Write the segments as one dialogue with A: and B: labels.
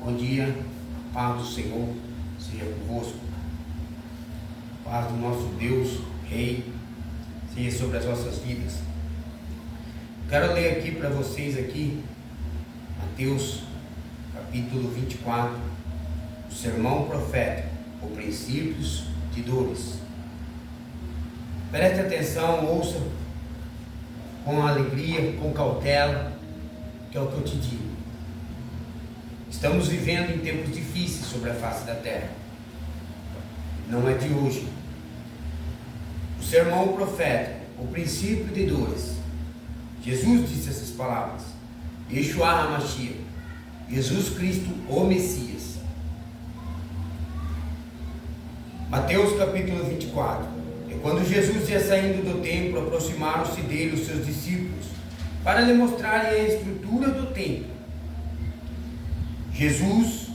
A: Bom dia, paz do Senhor seja convosco. Paz do nosso Deus, Rei, seja sobre as vossas vidas. Quero ler aqui para vocês Mateus capítulo 24, o sermão profético, ou princípios de dores. Preste atenção, ouça com alegria, com cautela, que é o que eu te digo. Estamos vivendo em tempos difíceis sobre a face da terra. Não é de hoje. O sermão profético, o princípio de dores. Jesus disse essas palavras. Yeshua HaMashiach, Jesus Cristo, o Messias. Mateus capítulo 24. E quando Jesus ia saindo do templo, aproximaram-se dele os seus discípulos, para lhe mostrarem a estrutura do templo. Jesus,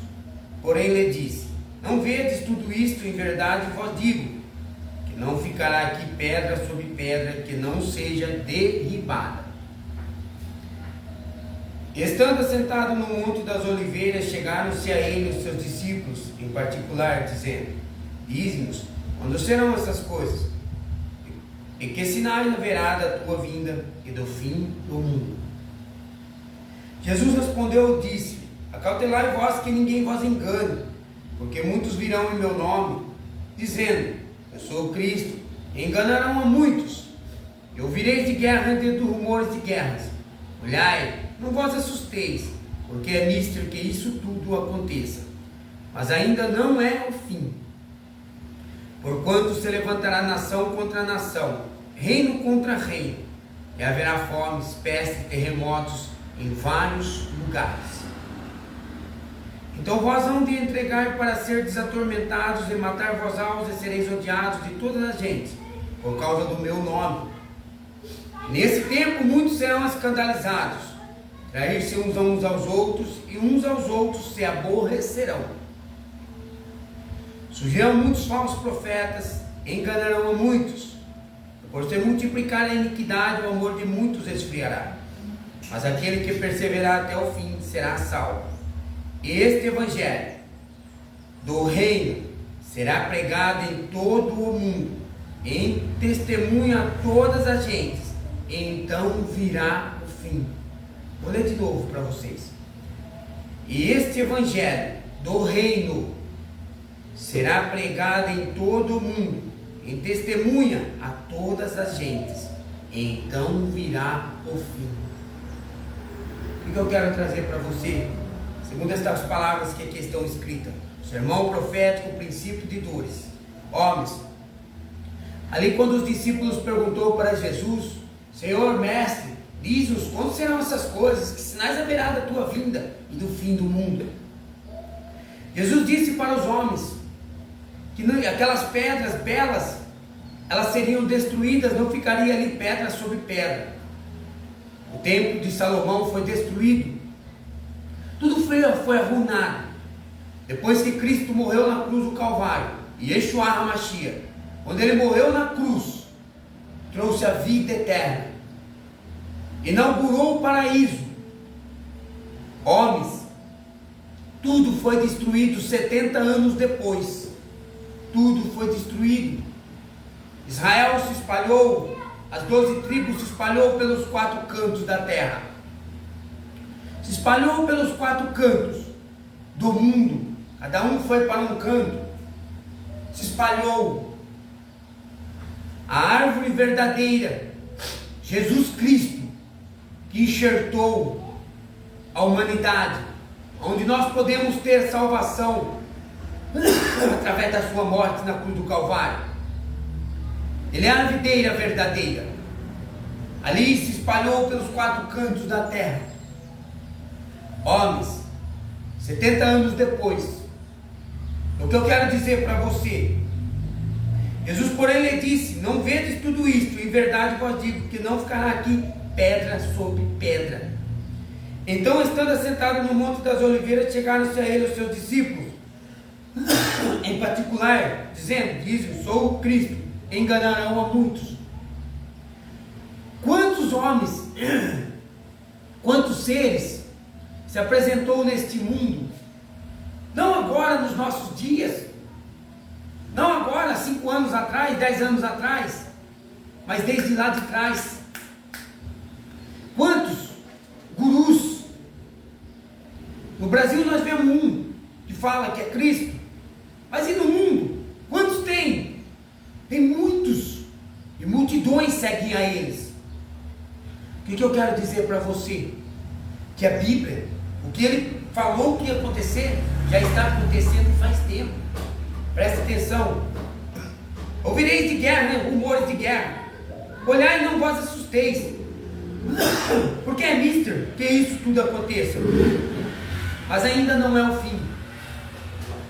A: porém, lhe disse: não vedes tudo isto? Em verdade vos digo, que não ficará aqui pedra sobre pedra que não seja derribada. Estando assentado no Monte das Oliveiras, chegaram-se a ele os seus discípulos, em particular, dizendo: dize-nos, quando serão essas coisas? E que sinais haverá da tua vinda e do fim do mundo? Jesus respondeu e disse: acautelai vós que ninguém vos engane, porque muitos virão em meu nome, dizendo: eu sou o Cristo, e enganarão a muitos. E ouvireis de guerra e de rumores de guerras. Olhai, não vos assusteis, porque é mister que isso tudo aconteça, mas ainda não é o fim. Porquanto se levantará nação contra nação, reino contra reino, e haverá fomes, pestes, terremotos em vários lugares. Então vós hão de entregar para ser desatormentados e matar vós alvos, e sereis odiados de toda a gente, por causa do meu nome. Nesse tempo muitos serão escandalizados, trair-se uns aos outros, e uns aos outros se aborrecerão. Surgirão muitos falsos profetas, enganarão a muitos. Por se multiplicar a iniquidade, o amor de muitos esfriará. Mas aquele que perseverar até o fim será salvo. Este evangelho do reino será pregado em todo o mundo, em testemunho a todas as gentes, e então virá o fim. Vou ler de novo para vocês. E este evangelho do reino será pregado em todo o mundo, em testemunha a todas as gentes, e então virá o fim. O que eu quero trazer para você? Segundo estas palavras que aqui estão escritas, sermão profético, princípio de dores. Homens, ali quando os discípulos perguntou para Jesus: Senhor, mestre, diz-nos quando serão essas coisas, que sinais haverá da tua vinda e do fim do mundo? Jesus disse para os homens que aquelas pedras belas, elas seriam destruídas, não ficaria ali pedra sobre pedra. O templo de Salomão foi destruído, tudo foi arruinado. Depois que Cristo morreu na cruz do Calvário, e Yeshua HaMashiach, quando ele morreu na cruz, trouxe a vida eterna, inaugurou o paraíso. Homens, tudo foi destruído 70 anos depois. Tudo foi destruído. Israel se espalhou, as 12 tribos se espalhou pelos 4 cantos da terra. Se espalhou pelos 4 cantos do mundo. Cada um foi para um canto. Se espalhou. A árvore verdadeira, Jesus Cristo, que enxertou a humanidade, onde nós podemos ter salvação através da sua morte na cruz do Calvário. Ele é a videira verdadeira. Ali se espalhou pelos 4 cantos da terra. Homens, 70 anos depois, o que eu quero dizer para você? Jesus, porém, lhe disse: não vedes tudo isto? Em verdade vos digo que não ficará aqui pedra sobre pedra. Então, estando assentado no Monte das Oliveiras, chegaram-se a ele os seus discípulos, em particular, dizendo: diz-me, sou o Cristo, enganarão a muitos. Quantos homens, quantos seres se apresentou neste mundo Não agora nos nossos dias, não agora 5 anos atrás, 10 anos atrás, mas desde lá de trás. Quantos gurus? No Brasil nós vemos um que fala que é Cristo, mas e no mundo? Quantos tem? Tem muitos, e multidões seguem a eles. O que eu quero dizer para você? Que a Bíblia, o que ele falou que ia acontecer, já está acontecendo faz tempo. Presta atenção. Ouvireis de guerra, né? Rumores de guerra. Olhai e não vos assusteis, porque é mister que isso tudo aconteça, mas ainda não é o fim.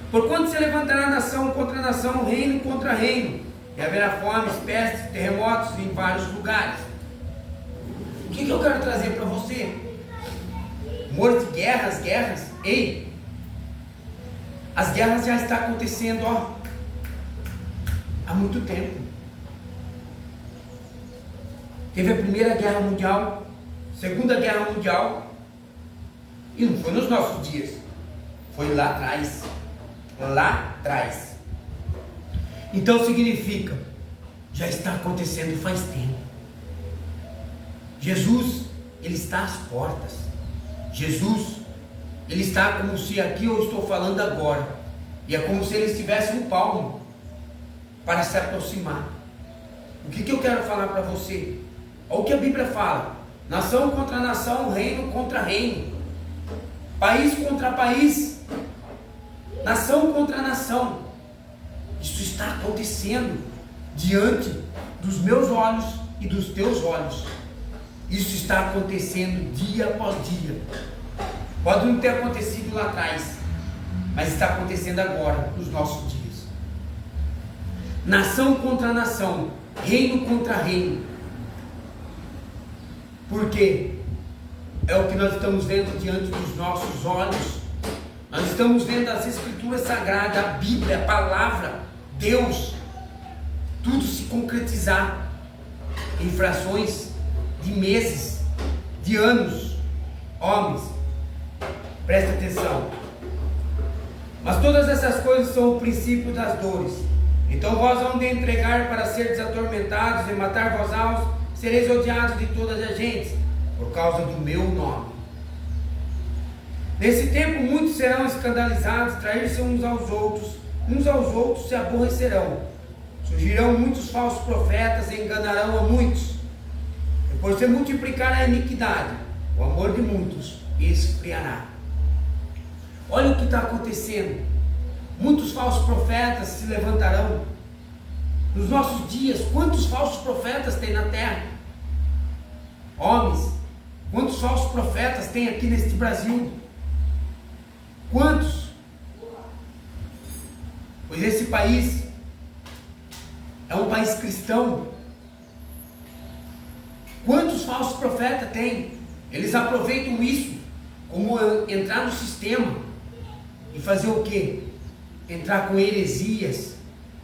A: Porquanto se levantará nação contra nação, reino contra reino, e haverá fomes, pestes, terremotos em vários lugares. O que eu quero trazer para você? Rumores de guerras. Ei, as guerras já estão acontecendo, há muito tempo. Teve a Primeira Guerra Mundial, Segunda Guerra Mundial, e não foi nos nossos dias, foi lá atrás. Lá atrás. Então significa, já está acontecendo faz tempo. Jesus, ele está às portas. Jesus, ele está como se aqui eu estou falando agora, e é como se ele estivesse no palmo para se aproximar. O que eu quero falar para você? Olha o que a Bíblia fala: nação contra nação, reino contra reino, país contra país, nação contra nação. Isso está acontecendo diante dos meus olhos e dos teus olhos. Isso está acontecendo dia após dia. Pode não ter acontecido lá atrás, mas está acontecendo agora, nos nossos dias. Nação contra nação, reino contra reino. Porque é o que nós estamos vendo diante dos nossos olhos. Nós estamos vendo as Escrituras Sagradas, a Bíblia, a Palavra, Deus, tudo se concretizar em frações de meses, de anos. Homens, presta atenção. Mas todas essas coisas são o princípio das dores. Então vós vão de entregar para seres atormentados e matar vós alvos, sereis odiados de todas as gentes, por causa do meu nome. Nesse tempo muitos serão escandalizados, trair-se uns aos outros se aborrecerão. Surgirão muitos falsos profetas e enganarão a muitos. E por se multiplicar a iniquidade, o amor de muitos esfriará. Olha o que está acontecendo. Muitos falsos profetas se levantarão. Nos nossos dias, quantos falsos profetas tem na terra? Homens, quantos falsos profetas tem aqui neste Brasil? Quantos? Pois esse país é um país cristão. Quantos falsos profetas tem? Eles aproveitam isso como entrar no sistema e fazer o quê? Entrar com heresias.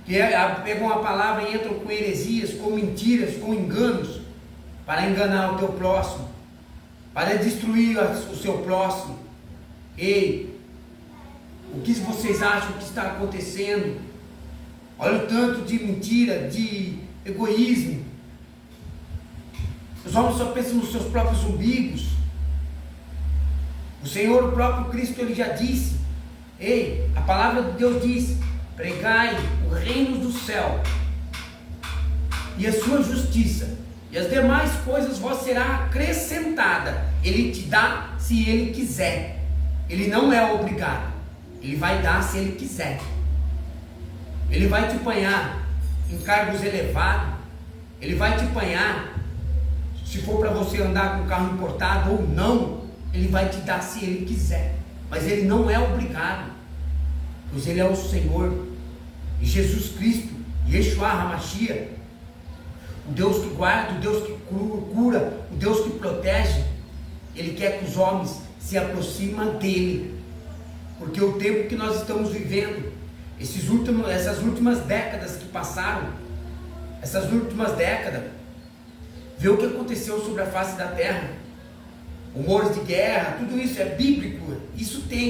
A: Pegam a palavra e entram com heresias, com mentiras, com enganos, para enganar o teu próximo, para destruir o seu próximo. Ei, o que vocês acham que está acontecendo? Olha o tanto de mentira, de egoísmo. Os homens só pensam nos seus próprios umbigos. O Senhor, o próprio Cristo, ele já disse. Ei, a palavra de Deus diz: pregai o reino do céu e a sua justiça, e as demais coisas vos será acrescentada. Ele te dá se ele quiser. Ele não é obrigado. Ele vai dar se ele quiser. Ele vai te apanhar em cargos elevados. Ele vai te apanhar se for para você andar com carro importado ou não. Ele vai te dar se ele quiser. Mas ele não é obrigado, pois ele é o Senhor. E Jesus Cristo, Yeshua HaMashiach, o Deus que guarda, o Deus que cura, o Deus que protege, ele quer que os homens se aproximem dele. Porque o tempo que nós estamos vivendo, essas últimas décadas que passaram, essas últimas décadas, vê o que aconteceu sobre a face da terra, rumores de guerra, tudo isso é bíblico, isso tem